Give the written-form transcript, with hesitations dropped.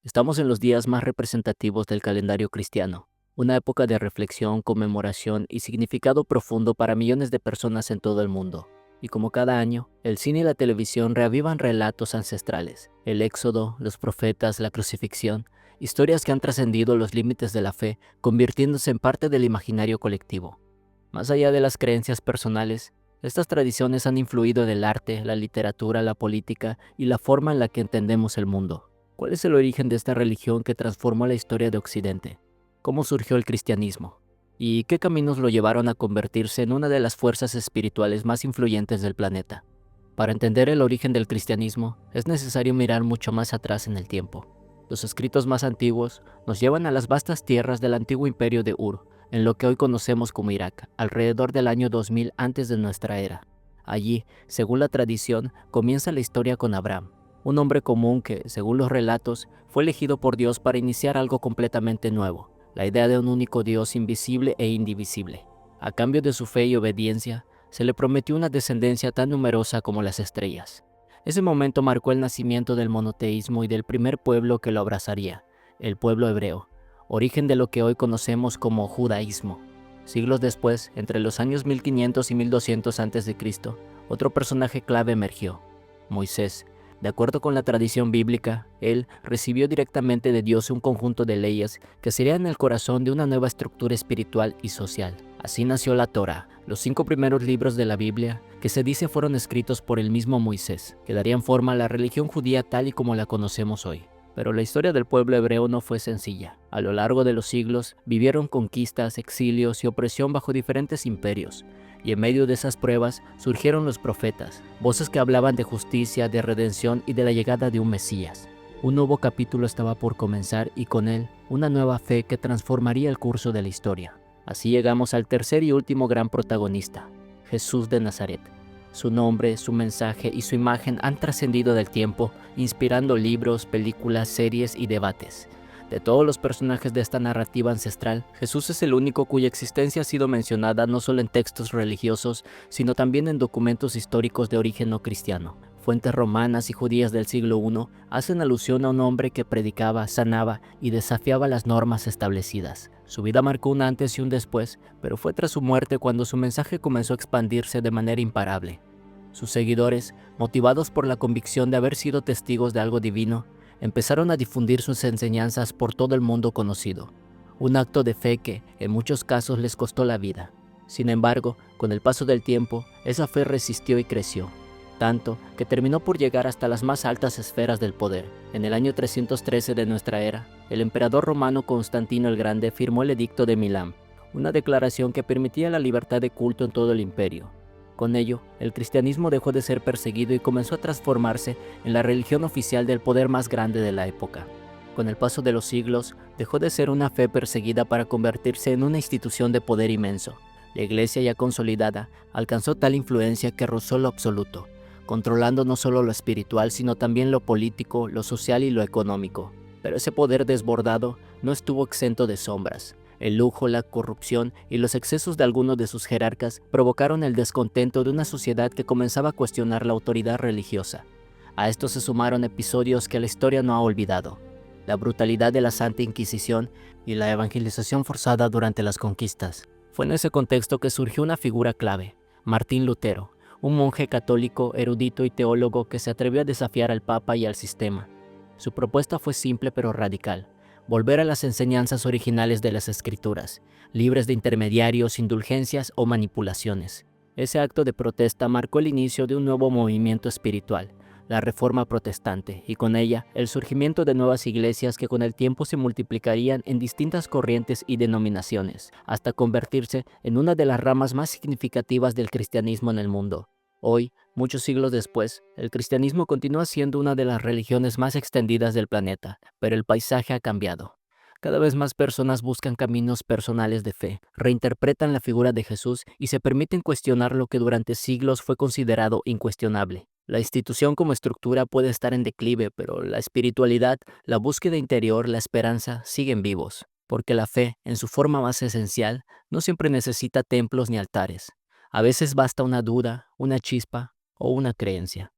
Estamos en los días más representativos del calendario cristiano, una época de reflexión, conmemoración y significado profundo para millones de personas en todo el mundo. Y como cada año, el cine y la televisión reavivan relatos ancestrales, el éxodo, los profetas, la crucifixión, historias que han trascendido los límites de la fe, convirtiéndose en parte del imaginario colectivo. Más allá de las creencias personales, estas tradiciones han influido en el arte, la literatura, la política y la forma en la que entendemos el mundo. ¿Cuál es el origen de esta religión que transformó la historia de Occidente? ¿Cómo surgió el cristianismo? ¿Y qué caminos lo llevaron a convertirse en una de las fuerzas espirituales más influyentes del planeta? Para entender el origen del cristianismo, es necesario mirar mucho más atrás en el tiempo. Los escritos más antiguos nos llevan a las vastas tierras del antiguo imperio de Ur, en lo que hoy conocemos como Irak, alrededor del año 2000 antes de nuestra era. Allí, según la tradición, comienza la historia con Abraham, un hombre común que, según los relatos, fue elegido por Dios para iniciar algo completamente nuevo, la idea de un único Dios invisible e indivisible. A cambio de su fe y obediencia, se le prometió una descendencia tan numerosa como las estrellas. Ese momento marcó el nacimiento del monoteísmo y del primer pueblo que lo abrazaría, el pueblo hebreo, origen de lo que hoy conocemos como judaísmo. Siglos después, entre los años 1500 y 1200 a.C., otro personaje clave emergió: Moisés. De acuerdo con la tradición bíblica, él recibió directamente de Dios un conjunto de leyes que serían el corazón de una nueva estructura espiritual y social. Así nació la Torá, los 5 primeros libros de la Biblia, que se dice fueron escritos por el mismo Moisés, que darían forma a la religión judía tal y como la conocemos hoy. Pero la historia del pueblo hebreo no fue sencilla. A lo largo de los siglos vivieron conquistas, exilios y opresión bajo diferentes imperios. Y en medio de esas pruebas surgieron los profetas, voces que hablaban de justicia, de redención y de la llegada de un Mesías. Un nuevo capítulo estaba por comenzar y con él una nueva fe que transformaría el curso de la historia. Así llegamos al tercer y último gran protagonista, Jesús de Nazaret. Su nombre, su mensaje y su imagen han trascendido del tiempo, inspirando libros, películas, series y debates. De todos los personajes de esta narrativa ancestral, Jesús es el único cuya existencia ha sido mencionada no solo en textos religiosos, sino también en documentos históricos de origen no cristiano. Fuentes romanas y judías del siglo I hacen alusión a un hombre que predicaba, sanaba y desafiaba las normas establecidas. Su vida marcó un antes y un después, pero fue tras su muerte cuando su mensaje comenzó a expandirse de manera imparable. Sus seguidores, motivados por la convicción de haber sido testigos de algo divino, empezaron a difundir sus enseñanzas por todo el mundo conocido, un acto de fe que, en muchos casos, les costó la vida. Sin embargo, con el paso del tiempo, esa fe resistió y creció, tanto que terminó por llegar hasta las más altas esferas del poder. En el año 313 de nuestra era, el emperador romano Constantino el Grande firmó el Edicto de Milán, una declaración que permitía la libertad de culto en todo el imperio. Con ello, el cristianismo dejó de ser perseguido y comenzó a transformarse en la religión oficial del poder más grande de la época. Con el paso de los siglos, dejó de ser una fe perseguida para convertirse en una institución de poder inmenso. La iglesia ya consolidada alcanzó tal influencia que rozó lo absoluto, controlando no solo lo espiritual, sino también lo político, lo social y lo económico. Pero ese poder desbordado no estuvo exento de sombras. El lujo, la corrupción y los excesos de algunos de sus jerarcas provocaron el descontento de una sociedad que comenzaba a cuestionar la autoridad religiosa. A esto se sumaron episodios que la historia no ha olvidado: la brutalidad de la Santa Inquisición y la evangelización forzada durante las conquistas. Fue en ese contexto que surgió una figura clave, Martín Lutero, un monje católico, erudito y teólogo que se atrevió a desafiar al Papa y al sistema. Su propuesta fue simple pero radical: volver a las enseñanzas originales de las Escrituras, libres de intermediarios, indulgencias o manipulaciones. Ese acto de protesta marcó el inicio de un nuevo movimiento espiritual, la Reforma Protestante, y con ella el surgimiento de nuevas iglesias que con el tiempo se multiplicarían en distintas corrientes y denominaciones, hasta convertirse en una de las ramas más significativas del cristianismo en el mundo. Hoy, muchos siglos después, el cristianismo continúa siendo una de las religiones más extendidas del planeta, pero el paisaje ha cambiado. Cada vez más personas buscan caminos personales de fe, reinterpretan la figura de Jesús y se permiten cuestionar lo que durante siglos fue considerado incuestionable. La institución como estructura puede estar en declive, pero la espiritualidad, la búsqueda interior, la esperanza siguen vivos, porque la fe, en su forma más esencial, no siempre necesita templos ni altares. A veces basta una duda, una chispa o una creencia.